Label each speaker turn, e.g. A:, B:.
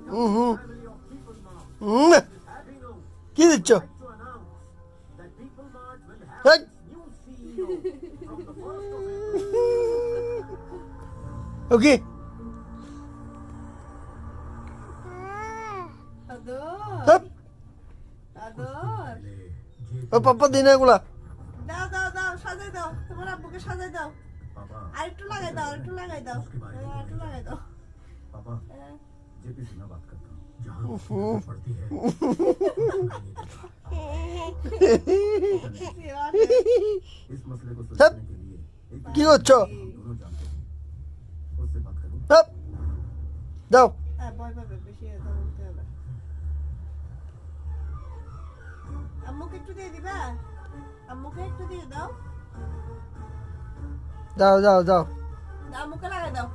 A: হুম হুম কি দিচ্ছ? হেই! ওকে
B: আদর আদর
A: ও পাপ্পা দিন এগুলা
B: দাও দাও দাও সাজাই দাও তোমার আব্বুকে সাজাই দাও আর একটু লাগাই দাও আর একটু লাগাই দাও আর একটু লাগাই দাও
C: पापा
B: হ্যাঁ।
C: जेपी से मैं बात करता हूँ जहाँ पड़ती है इस मसले को सुलझाने के लिए एक
A: কি করছো?
C: हम दोनों जानते हैं उससे बात करूँ
A: হেপ! দাও
B: হ্যাঁ ভয় পাবে বেশি কথা বলতে হবে আম্মুকে একটু দিয়ে দিবা আম্মুকে একটু দিয়ে দাও
A: দাও দাও দাও
B: আম্মুকে লাগাই দাও